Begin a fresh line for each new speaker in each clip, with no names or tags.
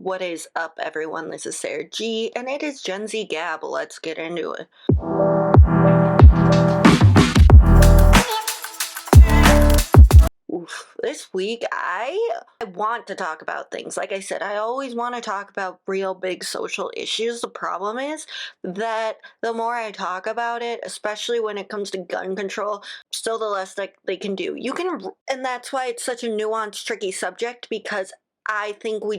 What is up, everyone? This is Sarah G, and it is GenZ-Gab. Let's get into it. This week, I want to talk about things. Like I said, I always want to talk about real big social issues. The problem is that the more I talk about it, especially when it comes to gun control, still the less that they can do. And that's why it's such a nuanced, tricky subject, because I think we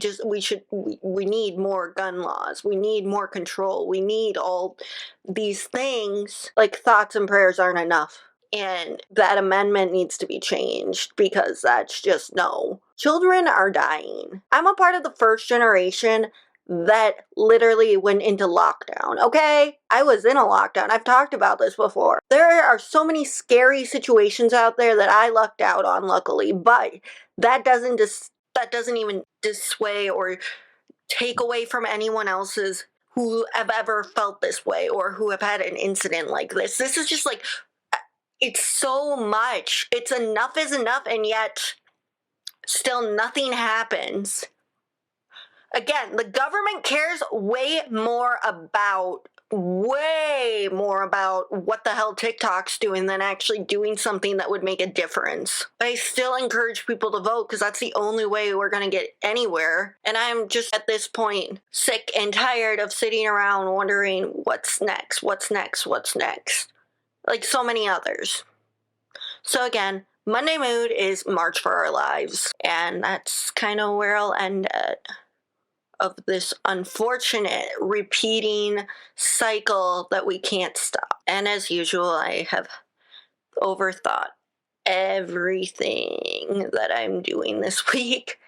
need more gun laws. We need more control. We need all these things. Like, thoughts and prayers aren't enough. And that amendment needs to be changed, because that's just no. Children are dying. I'm a part of the first generation that literally went into lockdown, okay? I was in a lockdown. I've talked about this before. There are so many scary situations out there that I lucked out on, luckily, but that doesn't even dissuade or take away from anyone else's who have ever felt this way or who have had an incident like this. This is just like, it's so much. It's enough is enough, and yet still nothing happens. Again, the government cares way more about what the hell TikTok's doing than actually doing something that would make a difference. I still encourage people to vote, because that's the only way we're going to get anywhere. And I'm just at this point sick and tired of sitting around wondering what's next, like so many others. So again, Monday mood is March for Our Lives, and that's kind of where I'll end at, of this unfortunate repeating cycle that we can't stop. And as usual, I have overthought everything that I'm doing this week.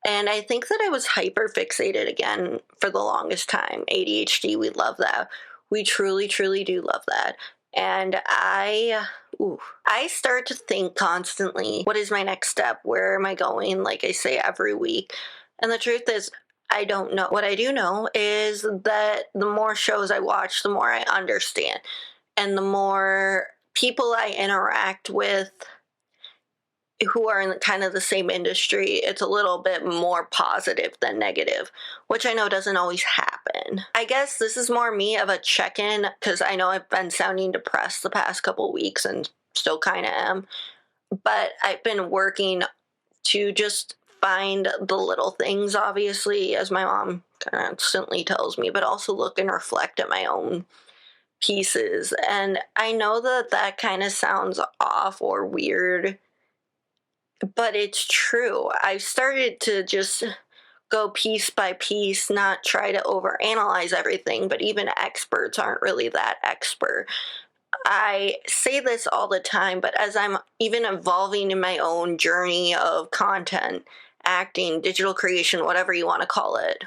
And I think that I was hyper fixated again for the longest time. ADHD, we love that. We truly, truly do love that. And I start to think constantly, what is my next step? Where am I going? Like I say every week. And the truth is, I don't know. What I do know is that the more shows I watch, the more I understand. And the more people I interact with who are in kind of the same industry, it's a little bit more positive than negative, which I know doesn't always happen. I guess this is more me of a check-in, because I know I've been sounding depressed the past couple weeks and still kind of am, but I've been working to just find the little things, obviously, as my mom constantly tells me, but also look and reflect at my own pieces. And I know that kind of sounds off or weird, but it's true. I've started to just go piece by piece, not try to overanalyze everything, but even experts aren't really that expert. I say this all the time, but as I'm even evolving in my own journey of content, acting, digital creation, whatever you want to call it,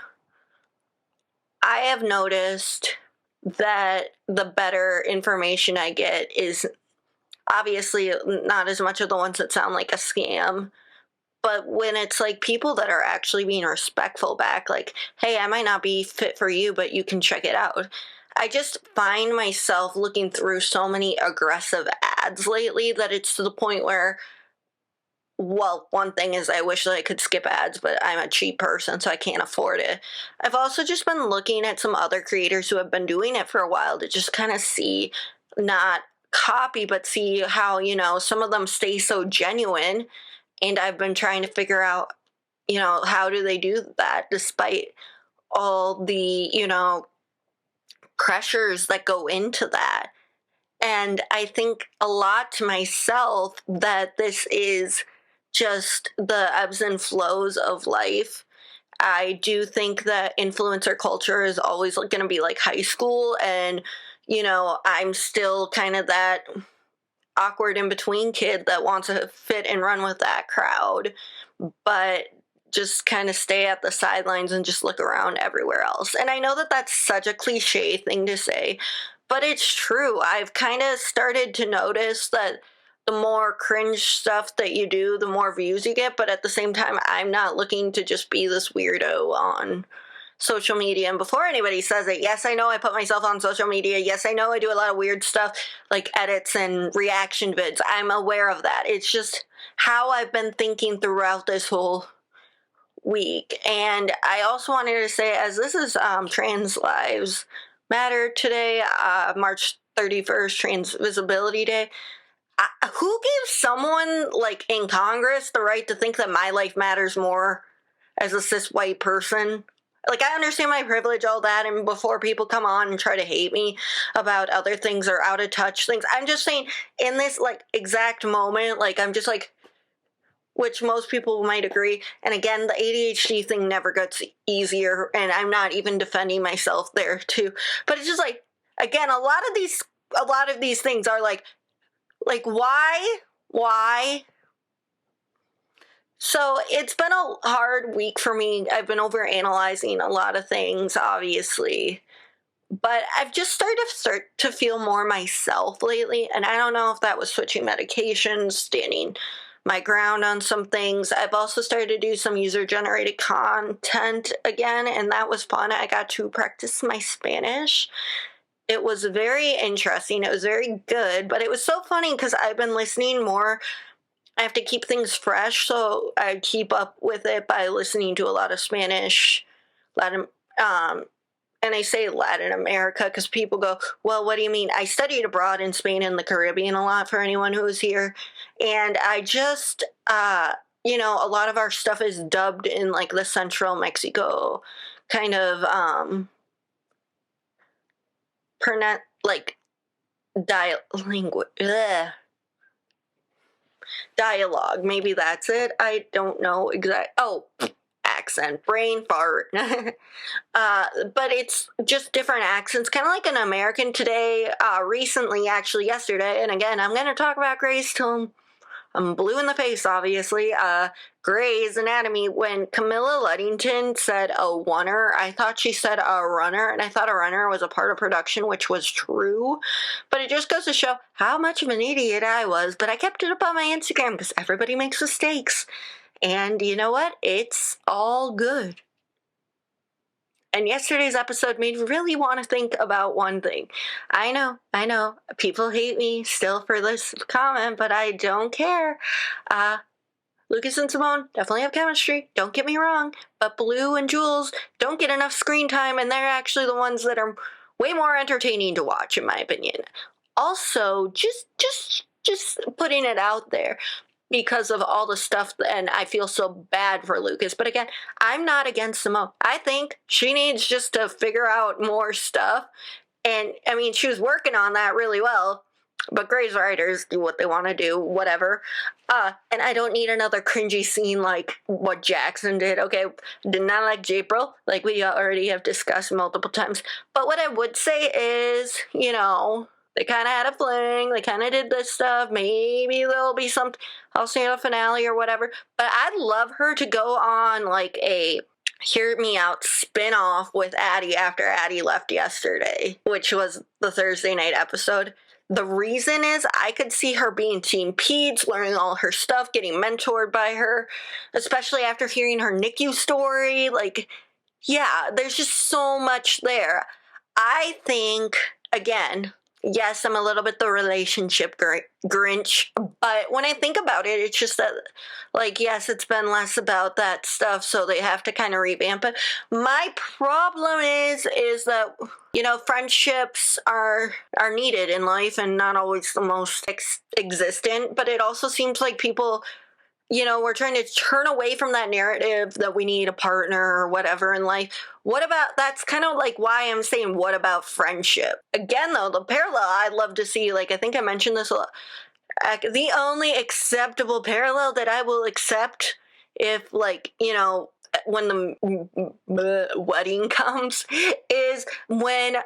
I have noticed that the better information I get is obviously not as much of the ones that sound like a scam, but when it's like people that are actually being respectful back, like, hey, I might not be fit for you, but you can check it out. I just find myself looking through so many aggressive ads lately that it's to the point where, well, one thing is I wish that I could skip ads, but I'm a cheap person, so I can't afford it. I've also just been looking at some other creators who have been doing it for a while to just kind of see, not copy, but see how, some of them stay so genuine. And I've been trying to figure out, how do they do that despite all the, pressures that go into that. And I think a lot to myself that this is just the ebbs and flows of life. I do think that influencer culture is always going to be like high school, and I'm still kind of that awkward in between kid that wants to fit and run with that crowd, but just kind of stay at the sidelines and just look around everywhere else. And I know that that's such a cliche thing to say, but it's true. I've kind of started to notice that the more cringe stuff that you do, the more views you get, but at the same time, I'm not looking to just be this weirdo on social media. And before anybody says it, yes, I know I put myself on social media. Yes, I know I do a lot of weird stuff like edits and reaction vids. I'm aware of that. It's just how I've been thinking throughout this whole week. And I also wanted to say, as this is Trans Lives Matter today, March 31st, Trans Visibility Day, who gave someone like in Congress the right to think that my life matters more as a cis white person? Like, I understand my privilege, all that, and before people come on and try to hate me about other things or out of touch things, I'm just saying, in this like exact moment, like, I'm just like, which most people might agree. And again, the ADHD thing never gets easier, and I'm not even defending myself there too. But it's just like, again, a lot of these things are like why? So it's been a hard week for me. I've been overanalyzing a lot of things, obviously. But I've just started to feel more myself lately. And I don't know if that was switching medications, standing my ground on some things. I've also started to do some user-generated content again, and that was fun. I got to practice my Spanish. It was very interesting. It was very good, but it was so funny because I've been listening more. I have to keep things fresh, so I keep up with it by listening to a lot of Spanish, Latin, and I say Latin America because people go, well, what do you mean? I studied abroad in Spain and the Caribbean a lot for anyone who's here, and I just, a lot of our stuff is dubbed in like the Central Mexico kind of like dialogue. Maybe that's it. I don't know accent, brain fart. But it's just different accents, kind of like an American today, recently, actually yesterday. And again, I'm going to talk about Grey's till I'm blue in the face, obviously. Grey's Anatomy, when Camilla Luddington said a oneer, I thought she said a runner, and I thought a runner was a part of production, which was true. But it just goes to show how much of an idiot I was. But I kept it up on my Instagram because everybody makes mistakes. And you know what? It's all good. And yesterday's episode made me really want to think about one thing. I know, people hate me still for this comment, but I don't care. Lucas and Simone definitely have chemistry, don't get me wrong, but Blue and Jules don't get enough screen time, and they're actually the ones that are way more entertaining to watch, in my opinion. Also, just putting it out there, because of all the stuff, and I feel so bad for Lucas. But again, I'm not against Simone. I think she needs just to figure out more stuff. And I mean, she was working on that really well. But Grey's writers do what they want to do, whatever. And I don't need another cringy scene like what Jackson did. Okay, did not like April, like we already have discussed multiple times. But what I would say is, they kind of had a fling. They kind of did this stuff. Maybe there'll be some, I'll say a finale or whatever. But I'd love her to go on like a Hear Me Out spin-off with Addie after Addie left yesterday, which was the Thursday night episode. The reason is I could see her being Team Peds, learning all her stuff, getting mentored by her, especially after hearing her NICU story. Like, yeah, there's just so much there. I think, again, yes, I'm a little bit the relationship Grinch, but when I think about it, it's just that, like, yes, it's been less about that stuff, so they have to kind of revamp it. My problem is that, friendships are needed in life and not always the most existent, but it also seems like people, we're trying to turn away from that narrative that we need a partner or whatever in life. What about, that's kind of like why I'm saying, what about friendship? Again, though, the parallel I'd love to see, like I think I mentioned this a lot, the only acceptable parallel that I will accept if, like, when the wedding comes is when,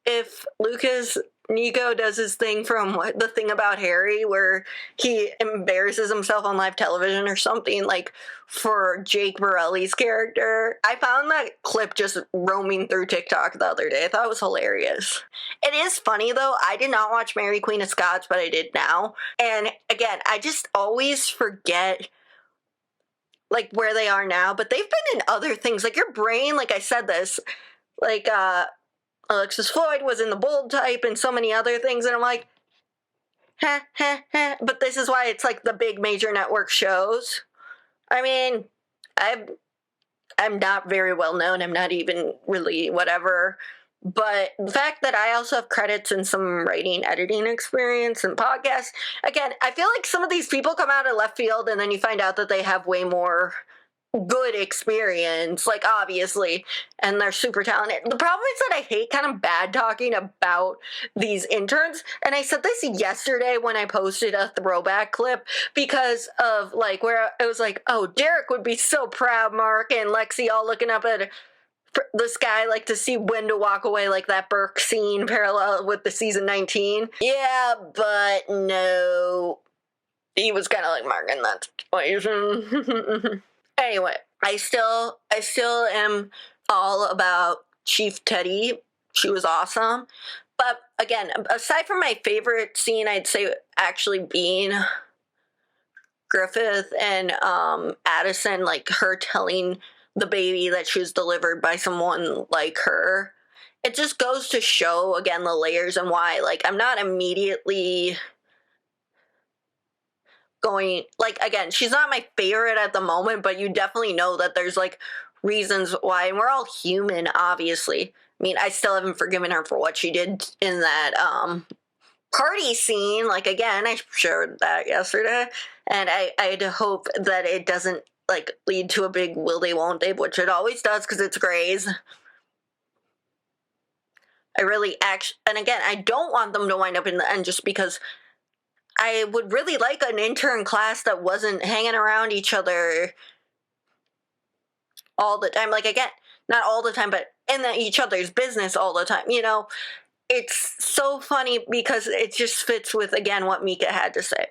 if Lucas Nico does his thing from the thing about Harry where he embarrasses himself on live television or something, like for Jake Borelli's character. I found that clip just roaming through TikTok the other day. I thought it was hilarious. It is funny though. I did not watch Mary Queen of Scots, but I did now. And again, I just always forget like where they are now, but they've been in other things. Like your brain, like I said this, like Alexis Floyd was in The Bold Type and so many other things, and I'm like, but this is why it's like the big major network shows. I mean, I'm not very well known. I'm not even really whatever. But the fact that I also have credits in some writing, editing experience and podcasts, again, I feel like some of these people come out of left field and then you find out that they have way more good experience, like obviously, and they're super talented. The problem is that I hate kind of bad talking about these interns, and I said this yesterday when I posted a throwback clip because of like where it was like, oh, Derek would be so proud, Mark and Lexi all looking up at the sky like to see when to walk away, like that Burke scene parallel with the season 19. Yeah, but no, he was kind of like Mark in that situation. Anyway, I still am all about Chief Teddy. She was awesome. But again, aside from my favorite scene, I'd say actually being Griffith and Addison, like her telling the baby that she was delivered by someone like her. It just goes to show, again, the layers and why, like, I'm not immediately going, like, again, she's not my favorite at the moment, but you definitely know that there's like reasons why, and we're all human, obviously. I mean, I still haven't forgiven her for what she did in that party scene. Like, again, I showed that yesterday, and I'd hope that it doesn't like lead to a big will they won't they, which it always does because it's Grey's. I really and again, I don't want them to wind up in the end just because I would really like an intern class that wasn't hanging around each other all the time. Like, again, not all the time, but in each other's business all the time. You know, it's so funny because it just fits with, again, what Mika had to say.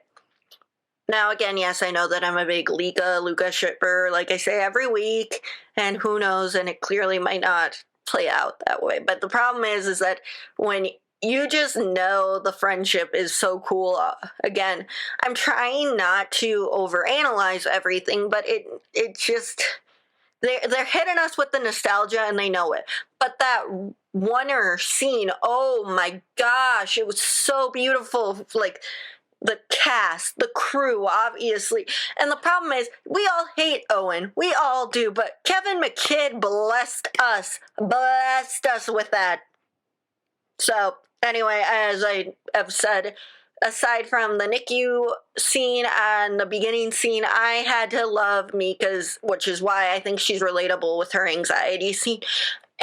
Now, again, yes, I know that I'm a big Luca shipper, like I say every week, and who knows, and it clearly might not play out that way. But the problem is that when you just know the friendship is so cool. Again, I'm trying not to overanalyze everything, but it just they're hitting us with the nostalgia and they know it. But that Oneer scene, oh my gosh, it was so beautiful. Like the cast, the crew, obviously. And the problem is, we all hate Owen. We all do. But Kevin McKidd blessed us with that. So, anyway, as I have said, aside from the NICU scene and the beginning scene, I had to love Mika's, which is why I think she's relatable with her anxiety scene.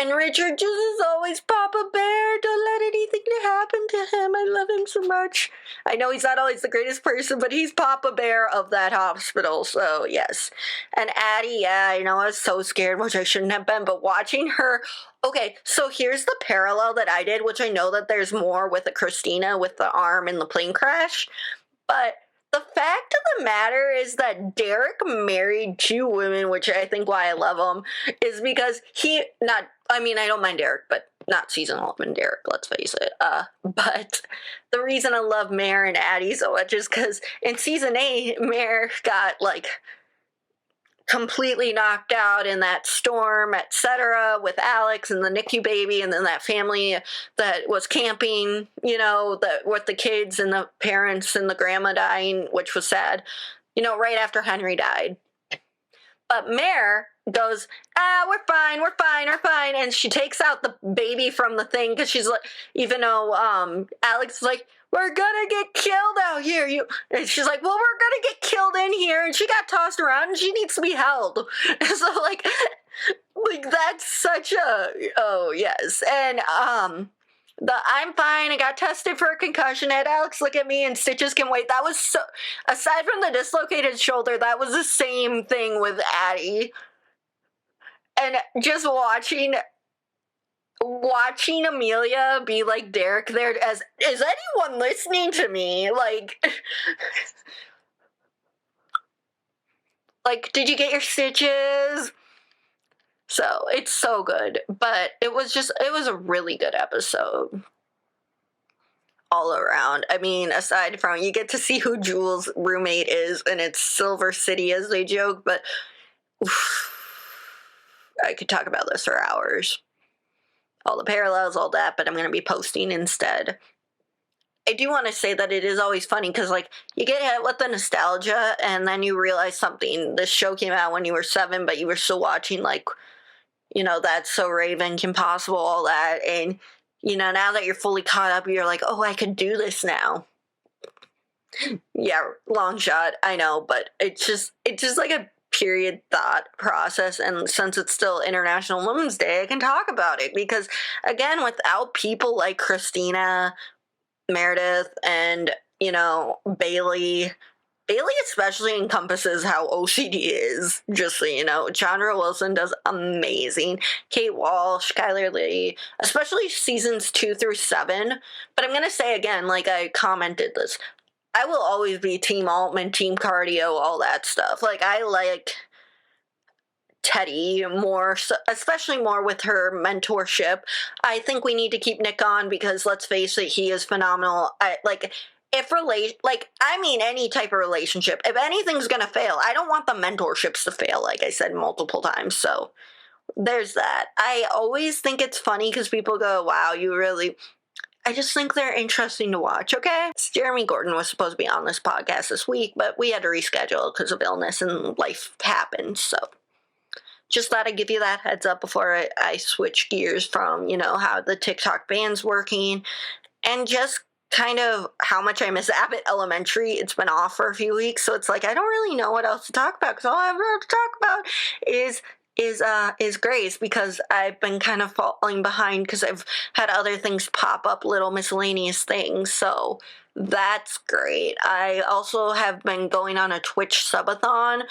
And Richard just is always Papa Bear. Don't let anything happen to him. I love him so much. I know he's not always the greatest person, but he's Papa Bear of that hospital, so yes. And Addie, yeah, I know I was so scared, which I shouldn't have been, but watching her... Okay, so here's the parallel that I did, which I know that there's more with the Christina with the arm in the plane crash, but... The fact of the matter is that Derek married two women, which I think why I love him, is because I don't mind Derek, but not season 11 Derek, let's face it. But the reason I love Mare and Addie so much is because in season 8, Mare got, like, completely knocked out in that storm, etc., with Alex and the NICU baby, and then that family that was camping, with the kids and the parents and the grandma dying, which was sad, right after Henry died. But Mare goes, we're fine, and she takes out the baby from the thing, because she's like, even though Alex is like, we're gonna get killed out here. And she's like, well, we're gonna get killed in here. And she got tossed around and she needs to be held. So, like that's such a, oh, yes. And, I'm fine. I got tested for a concussion. I had Alex look at me and stitches can wait. That was so, aside from the dislocated shoulder, that was the same thing with Addie. And just watching Amelia be like Derek there as, is anyone listening to me? Like, did you get your stitches? So, it's so good. But it was a really good episode. All around. I mean, aside from, you get to see who Jules' roommate is, and it's Silver City as they joke, but I could talk about this for hours. All the parallels, all that, but I'm going to be posting instead. I do want to say that it is always funny because, like, you get hit with the nostalgia and then you realize something. This show came out when you were 7, but you were still watching, like, That's So Raven, Kim Possible, all that. And, now that you're fully caught up, you're like, oh, I could do this now. Yeah, long shot, I know, but it's just like a period thought process. And since it's still International Women's Day, I can talk about it because, again, without people like Christina, Meredith, and Bailey especially encompasses how OCD is, just so you know. Chandra Wilson does amazing. Kate Walsh, Skylar Lee, especially seasons 2 through 7. But I'm gonna say again, like I commented this, I will always be Team Altman, Team Cardio, all that stuff. Like, I like Teddy more, so, especially more with her mentorship. I think we need to keep Nick on because, let's face it, he is phenomenal. Any type of relationship, if anything's gonna fail, I don't want the mentorships to fail, like I said multiple times. So there's that. I always think it's funny because people go, wow, I just think they're interesting to watch, okay? Jeremy Gordon was supposed to be on this podcast this week, but we had to reschedule because of illness and life happened, so just thought I'd give you that heads up before I switch gears from, how the TikTok ban's working and just kind of how much I miss Abbott Elementary. It's been off for a few weeks, so it's like I don't really know what else to talk about because all I ever have to talk about is Grace, because I've been kind of falling behind because I've had other things pop up, little miscellaneous things, so that's great. I also have been going on a Twitch subathon,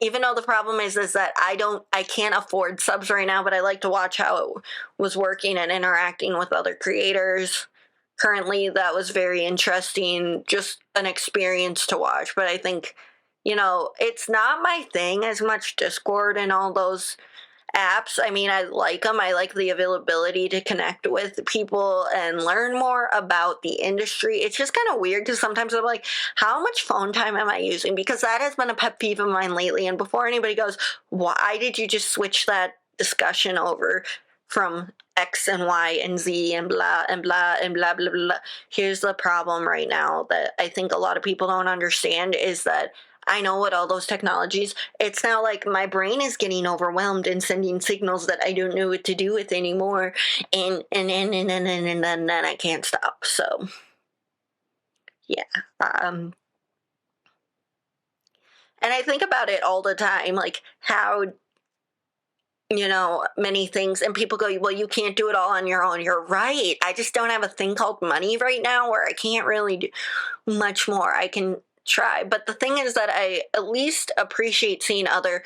even though the problem is that I can't afford subs right now, but I like to watch how it was working and interacting with other creators. Currently, that was very interesting, just an experience to watch, but I think, it's not my thing as much, Discord and all those apps. I mean, I like them. I like the availability to connect with people and learn more about the industry. It's just kind of weird because sometimes I'm like, how much phone time am I using? Because that has been a pet peeve of mine lately. And before anybody goes, why did you just switch that discussion over from X and Y and Z and blah and blah and blah, blah, blah. Here's the problem right now that I think a lot of people don't understand is that I know what all those technologies, it's now like my brain is getting overwhelmed and sending signals that I don't know what to do with anymore. And then I can't stop. So, yeah. And I think about it all the time, like how, many things, and people go, well, you can't do it all on your own. You're right. I just don't have a thing called money right now where I can't really do much more. I can try, but the thing is that I at least appreciate seeing other,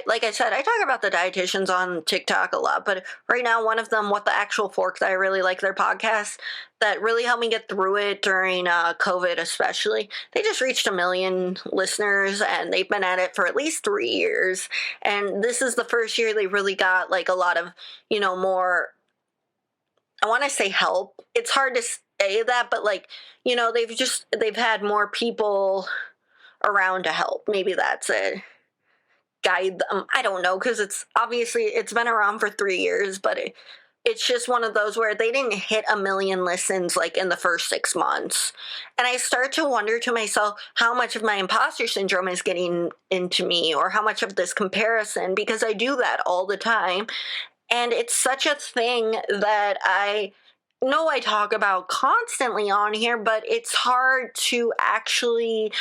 like I said, I talk about the dietitians on TikTok a lot, but right now one of them, What the Actual Fork, that I really like their podcast, that really helped me get through it during COVID especially. They just reached 1 million listeners and they've been at it for at least 3 years, and this is the first year they really got like a lot of more, I want to say help. It's hard to say that, but like, they've had more people around to help. Maybe that's it. Guide them. I don't know, because it's been around for 3 years, but it's just one of those where they didn't hit 1 million listens like in the first 6 months. And I start to wonder to myself how much of my imposter syndrome is getting into me, or how much of this comparison, because I do that all the time. And it's such a thing that I know I talk about constantly on here, but it's hard to actually,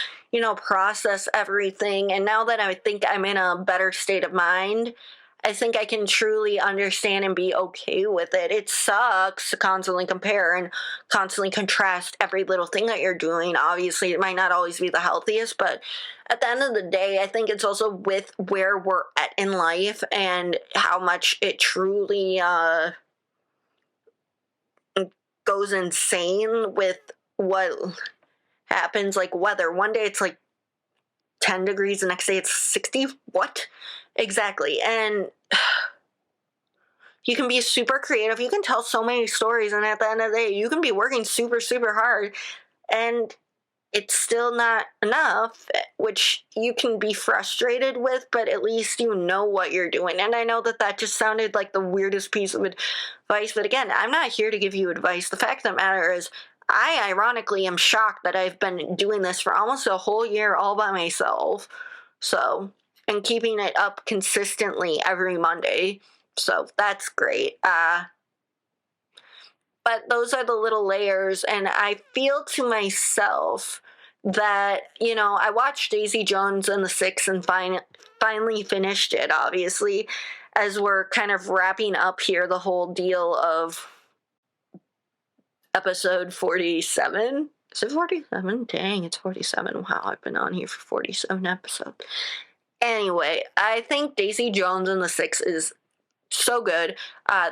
process everything. And now that I think I'm in a better state of mind, I think I can truly understand and be okay with it. It sucks to constantly compare and constantly contrast every little thing that you're doing. Obviously, it might not always be the healthiest, but at the end of the day, I think it's also with where we're at in life and how much it truly goes insane with what happens, like weather. One day it's like 10 degrees, the next day it's 60. What? Exactly. And you can be super creative. You can tell so many stories. And at the end of the day, you can be working super, super hard. And it's still not enough, which you can be frustrated with, but at least you know what you're doing. And I know that just sounded like the weirdest piece of advice. But again, I'm not here to give you advice. The fact of the matter is, I ironically am shocked that I've been doing this for almost a whole year all by myself. So, and keeping it up consistently every Monday. So that's great. But those are the little layers, and I feel to myself that, I watched Daisy Jones and the Six and finally finished it, obviously, as we're kind of wrapping up here the whole deal of episode 47. Is it 47? Dang, it's 47. Wow, I've been on here for 47 episodes. Anyway, I think Daisy Jones and the Six is so good.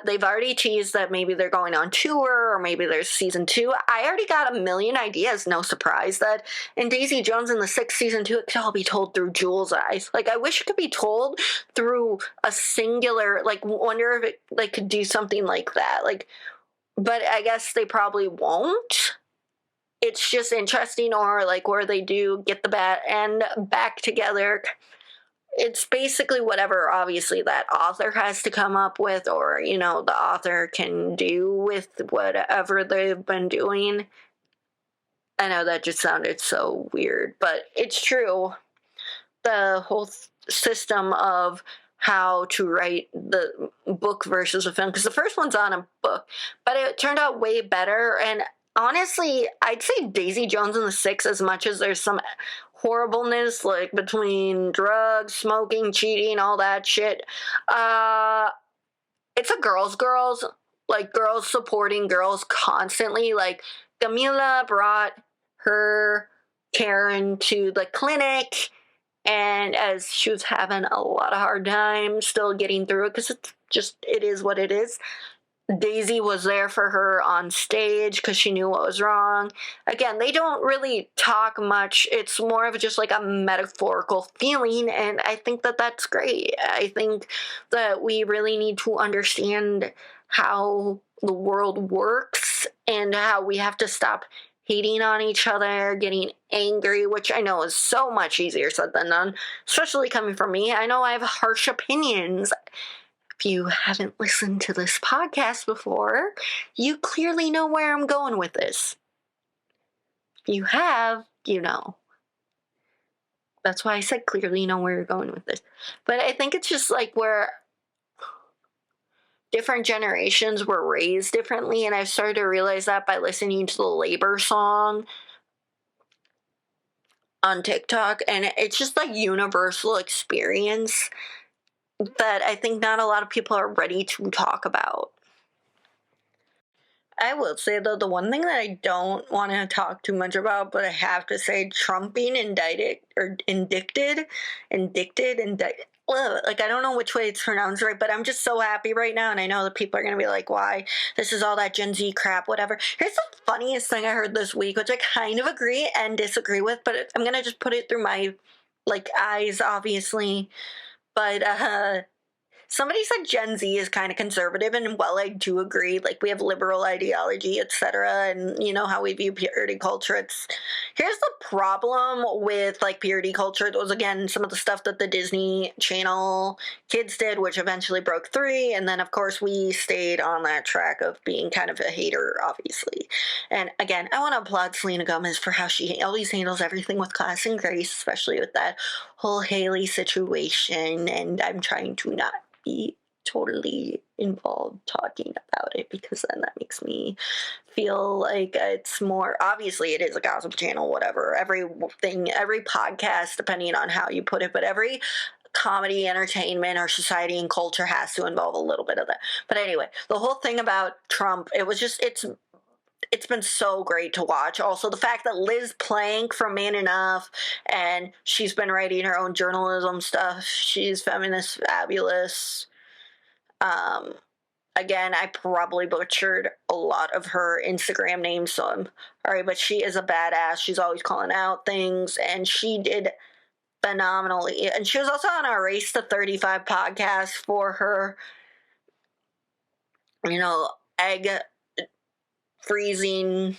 They've already teased that maybe they're going on tour, or maybe there's season 2. I already got a million ideas. No surprise that in Daisy Jones and the Six season 2, it could all be told through Jules' eyes. Like, I wish it could be told through a singular, like, wonder if it, like, could do something like that. Like, but I guess they probably won't. It's just interesting, or like where they do get the bat and back together. It's basically whatever, obviously, that author has to come up with, or, the author can do with whatever they've been doing. I know that just sounded so weird, but it's true. The whole system of how to write the book versus a film, because the first one's on a book, but it turned out way better. And honestly, I'd say Daisy Jones and the Six, as much as there's some horribleness, like between drugs, smoking, cheating, all that shit, it's a girls, like girls supporting girls constantly. Like, Camila brought her Karen to the clinic, and as she was having a lot of hard time still getting through it, because it is what it is, Daisy was there for her on stage because she knew what was wrong. Again, they don't really talk much. It's more of just like a metaphorical feeling, and I think that that's great. I think that we really need to understand how the world works and how we have to stop hating on each other, getting angry, which I know is so much easier said than done, especially coming from me. I know I have harsh opinions. If you haven't listened to this podcast before, you clearly know where I'm going with this. If you have, you know. That's why I said clearly know where you're going with this. But I think it's just like where different generations were raised differently, and I've started to realize that by listening to the Labor song on TikTok, and it's just a universal experience that I think not a lot of people are ready to talk about. I will say, though, the one thing that I don't want to talk too much about, but I have to say, Trump being indicted, like, I don't know which way it's pronounced right, but I'm just so happy right now, and I know that people are going to be like, why? This is all that Gen Z crap, whatever. Here's the funniest thing I heard this week, which I kind of agree and disagree with, but I'm going to just put it through my, eyes, obviously. But, somebody said Gen Z is kind of conservative, and while I do agree, we have liberal ideology, etc., and you know how we view purity culture. Here's the problem with purity culture. It was, again, some of the stuff that the Disney Channel kids did, which eventually broke free, and then of course we stayed on that track of being kind of a hater, obviously. And again, I want to applaud Selena Gomez for how she always handles everything with class and grace, especially with that whole Haley situation, and I'm trying to not be totally involved talking about it, because then that makes me feel like it's more, obviously it is a gossip channel, whatever, every podcast, depending on how you put it, but every comedy, entertainment, or society and culture has to involve a little bit of that. But anyway, the whole thing about Trump, it's been so great to watch. Also, the fact that Liz Plank from Man Enough, and she's been writing her own journalism stuff. She's feminist, fabulous. Again, I probably butchered a lot of her Instagram names, so I'm sorry, but she is a badass. She's always calling out things, and she did phenomenally. And she was also on our Race to 35 podcast for her, egg freezing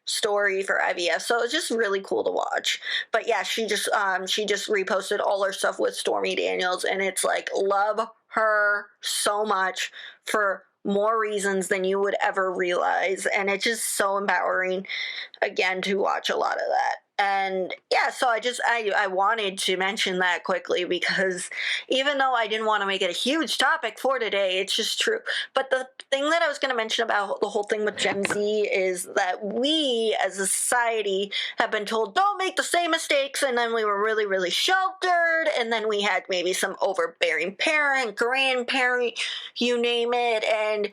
story for IVF, so it's just really cool to watch. But yeah, she just reposted all her stuff with Stormy Daniels, and it's love her so much for more reasons than you would ever realize. And it's just so empowering, again, to watch a lot of that. And yeah, so I wanted to mention that quickly, because even though I didn't want to make it a huge topic for today, it's just true. But the thing that I was going to mention about the whole thing with Gen Z is that we as a society have been told, don't make the same mistakes. And then we were really, really sheltered. And then we had maybe some overbearing parent, grandparent, you name it. And,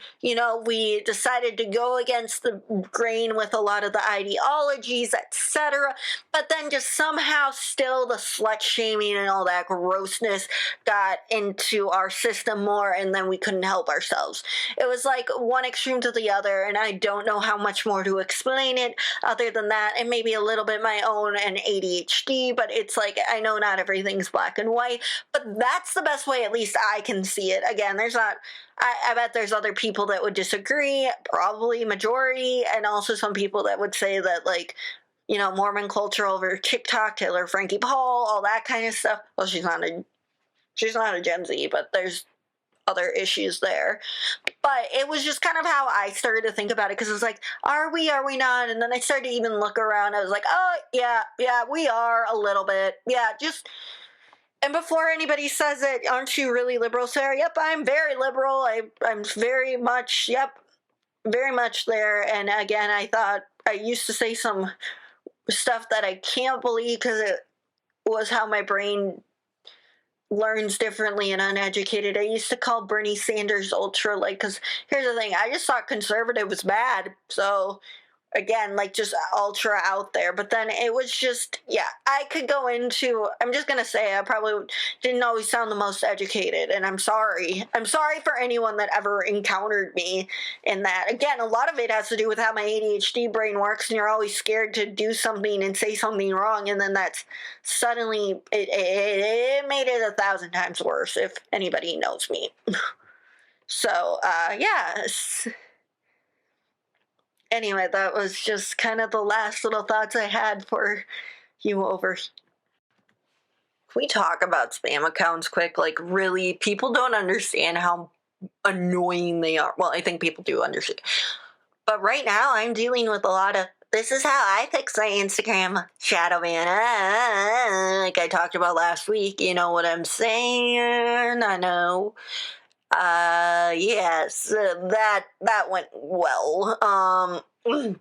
we decided to go against the grain with a lot of the ideologies, etc. But then just somehow still the slut shaming and all that grossness got into our system more, and then we couldn't help ourselves. It was like one extreme to the other, and I don't know how much more to explain it other than that, and maybe a little bit my own and ADHD, but it's like, I know not everything's black and white, but that's the best way at least I can see it. Again, I bet there's other people that would disagree, probably majority, and also some people that would say that, like, Mormon culture over TikTok, Taylor Frankie Paul, all that kind of stuff. Well, she's not a Gen Z, but there's other issues there. But it was just kind of how I started to think about it, because it was like, are we not? And then I started to even look around. I was like, oh, yeah, we are a little bit. Yeah, just... And before anybody says it, aren't you really liberal, Sarah? Yep, I'm very liberal. I'm very much, very much there. And again, I thought I used to say some stuff that I can't believe, because it was how my brain learns differently and uneducated. I used to call Bernie Sanders ultra, like, because here's the thing, I just thought conservative was bad. So again, like, just ultra out there. But then it was just, I could go into, I'm just going to say, I probably didn't always sound the most educated, and I'm sorry. I'm sorry for anyone that ever encountered me in that. Again, a lot of it has to do with how my ADHD brain works, and you're always scared to do something and say something wrong, and then that's suddenly, it made it 1,000 times worse, if anybody knows me. So, anyway, that was just kind of the last little thoughts I had for you over. Can we talk about spam accounts quick? Like, really, people don't understand how annoying they are. Well, I think people do understand. But right now, I'm dealing with a lot of, this is how I fix my Instagram shadow ban. Like I talked about last week, you know what I'm saying? I know. Yes, that went well. Great.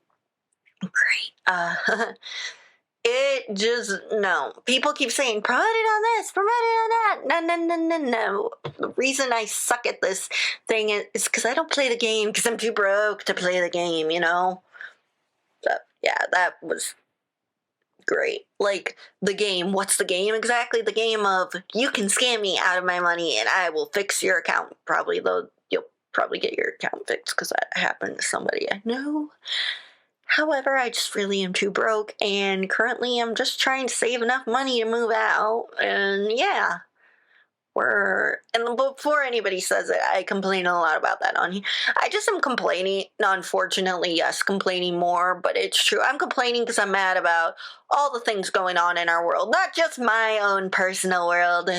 It just, no. People keep saying, promote it on this, promote it on that. No. The reason I suck at this thing is because I don't play the game, because I'm too broke to play the game, So, yeah, that was great. Like, the game. What's the game exactly? The game of, you can scam me out of my money and I will fix your account. Probably, though, you'll probably get your account fixed, because that happened to somebody I know. However, I just really am too broke, and currently I'm just trying to save enough money to move out, and yeah. And before anybody says it, I complain a lot about that on here. I just am complaining, unfortunately, yes, complaining more, but it's true. I'm complaining because I'm mad about all the things going on in our world, not just my own personal world.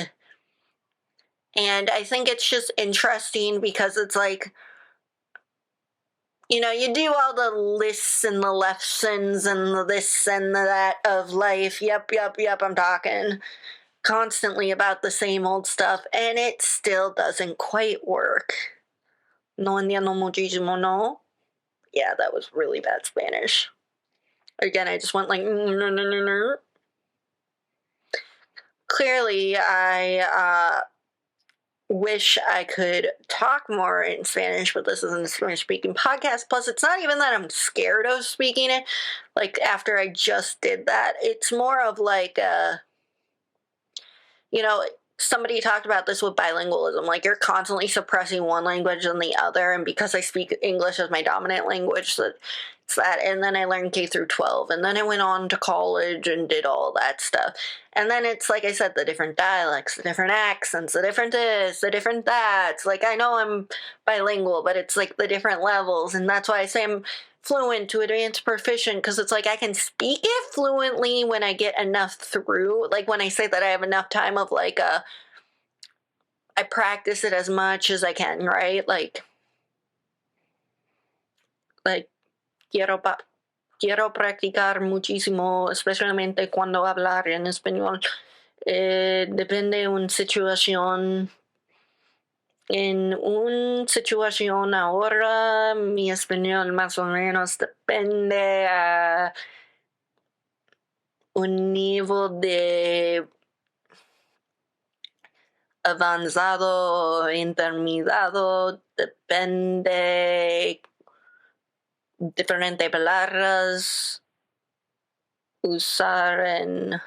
And I think it's just interesting because it's like, you do all the lists and the lessons and the this and the that of life. Yep, I'm talking constantly about the same old stuff, and it still doesn't quite work. No entiendo muchísimo, no? Yeah, that was really bad Spanish. Again, I just went like, no. Clearly, I wish I could talk more in Spanish, but this isn't a Spanish-speaking podcast. Plus, it's not even that I'm scared of speaking it. Like, after I just did that, it's more of like, somebody talked about this with bilingualism. Like, you're constantly suppressing one language than the other, and because I speak English as my dominant language, it's that. And then I learned K through 12, and then I went on to college and did all that stuff. And then it's, like I said, the different dialects, the different accents, the different this, the different that. It's like, I know I'm bilingual, but it's like the different levels, and that's why I say I'm fluent to advanced proficient, because it's like I can speak it fluently when I get enough through. Like, when I say that I have enough time of, like, I practice it as much as I can, right? Like, like, quiero practicar muchísimo, especialmente cuando hablar en español. Depende de una situación. En una situación ahora, mi español más o menos depende a un nivel de avanzado, intermediado, depende diferentes palabras usar en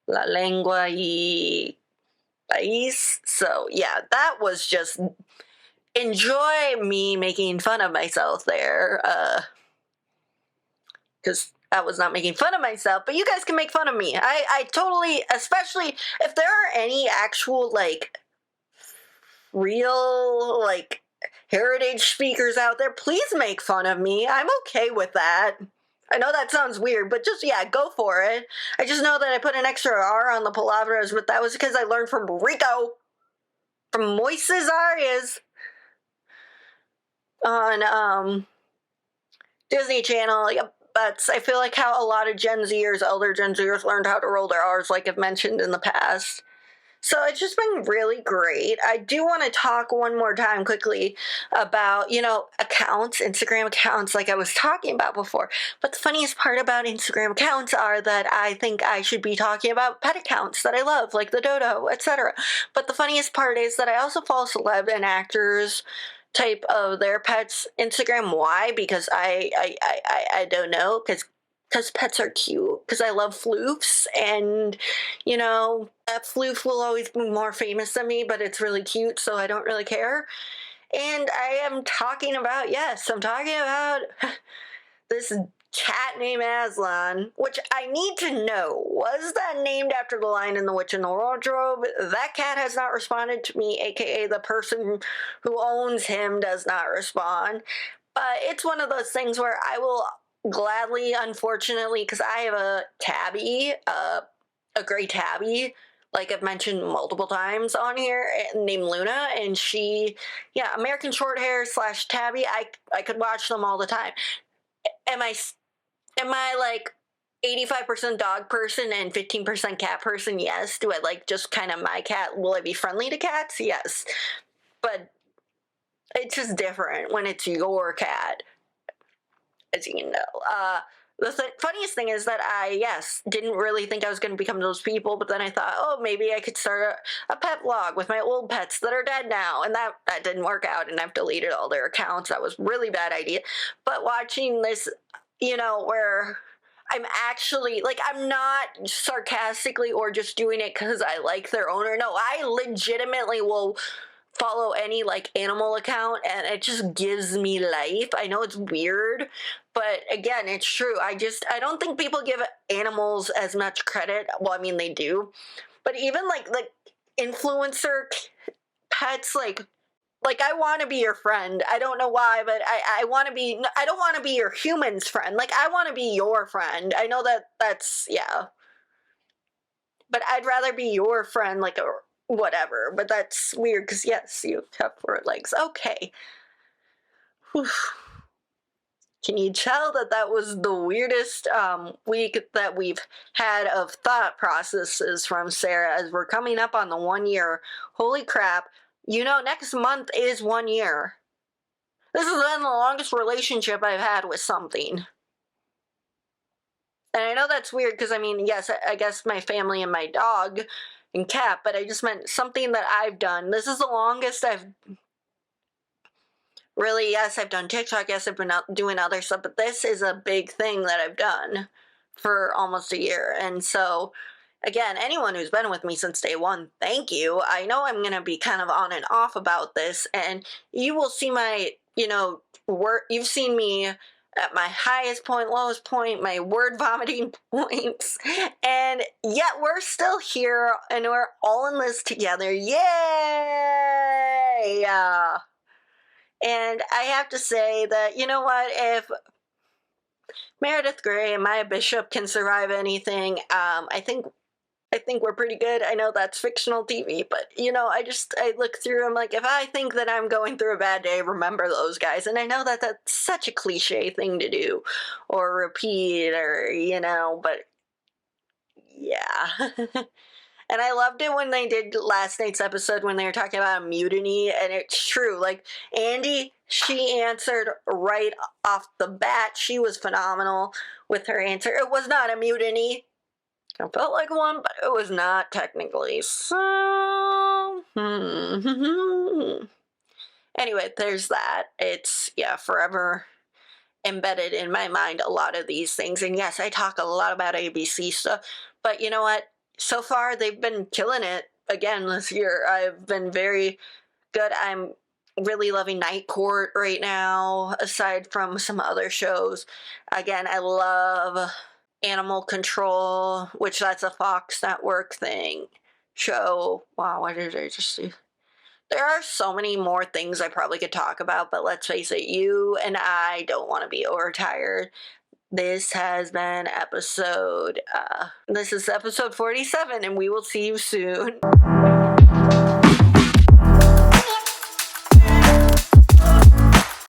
la lengua y país. So yeah, that was just enjoy me making fun of myself there, because that was not making fun of myself, but you guys can make fun of me. I totally, especially if there are any actual like real like heritage speakers out there, please make fun of me. I'm okay with that. I know that sounds weird, but just, yeah, go for it. I just know that I put an extra R on the palabras, but that was because I learned from Rico, from Moises Arias on Disney Channel. Yep, that's, I feel like how a lot of Gen Zers, elder Gen Zers, learned how to roll their R's, like I've mentioned in the past. So it's just been really great. I do want to talk one more time quickly about, accounts, Instagram accounts, like I was talking about before. But the funniest part about Instagram accounts are that I think I should be talking about pet accounts that I love, like the dodo, etc. But the funniest part is that I also follow celeb and actors type of their pets Instagram. Why? Because I don't know, because pets are cute, because I love floofs, and that floof will always be more famous than me, but it's really cute, so I don't really care. And I'm talking about this cat named Aslan, which I need to know, was that named after the Lion and the Witch in the Wardrobe? That cat has not responded to me, aka the person who owns him does not respond. But it's one of those things where I will gladly, unfortunately, because I have a tabby, a gray tabby, like I've mentioned multiple times on here, named Luna, and she, yeah, American Shorthair / tabby. I could watch them all the time. Am I like 85% dog person and 15% cat person? Yes. Do I like just kind of my cat? Will I be friendly to cats? Yes. But it's just different when it's your cat, as you know. The funniest thing is that I, yes, didn't really think I was going to become those people, but then I thought, oh, maybe I could start a pet vlog with my old pets that are dead now, and that didn't work out, and I've deleted all their accounts. That was a really bad idea. But watching this, where I'm actually, like, I'm not sarcastically or just doing it because I like their owner. No, I legitimately will follow any like animal account and it just gives me life. I know it's weird, but again, it's true. I don't think people give animals as much credit. Well, I mean they do, but even like influencer pets, like I want to be your friend. I don't know why, but I want to be, I don't want to be your human's friend. Like I want to be your friend. I know that's, yeah, but I'd rather be your friend, like a whatever, but that's weird because yes, you have 4 legs. Okay. Whew. Can you tell that was the weirdest week that we've had of thought processes from Sarah, as we're coming up on the 1 year? Holy crap. Next month is 1 year. This has been the longest relationship I've had with something. And I know that's weird because, I mean, yes, I guess my family and my dog and cat, but I just meant something that I've done. This is the longest I've really, yes, I've done TikTok, yes, I've been out doing other stuff, but this is a big thing that I've done for almost a year. And so, again, anyone who's been with me since day one, thank you. I know I'm going to be kind of on and off about this, and you will see my, you've seen me at my highest point, lowest point, my word vomiting points, and yet we're still here, and we're all in this together. Yay! And I have to say that, you know what, if Meredith Grey and Maya Bishop can survive anything, I think I think we're pretty good. I know that's fictional TV, but I look through, I'm like, if I think that I'm going through a bad day, remember those guys. And I know that that's such a cliche thing to do or repeat but yeah. And I loved it when they did last night's episode when they were talking about a mutiny, and it's true. Like Andy, she answered right off the bat. She was phenomenal with her answer. It was not a mutiny. It felt like one, but it was not technically. So, anyway, there's that. It's, yeah, forever embedded in my mind, a lot of these things. And yes, I talk a lot about ABC stuff, but you know what? So far, they've been killing it again this year. I've been very good. I'm really loving Night Court right now, aside from some other shows. Again, I love Animal Control, which that's a Fox Network thing show. Wow, what did I just see? There are so many more things I probably could talk about, but let's face it, you and I don't want to be overtired. This has been this is episode 47, and we will see you soon.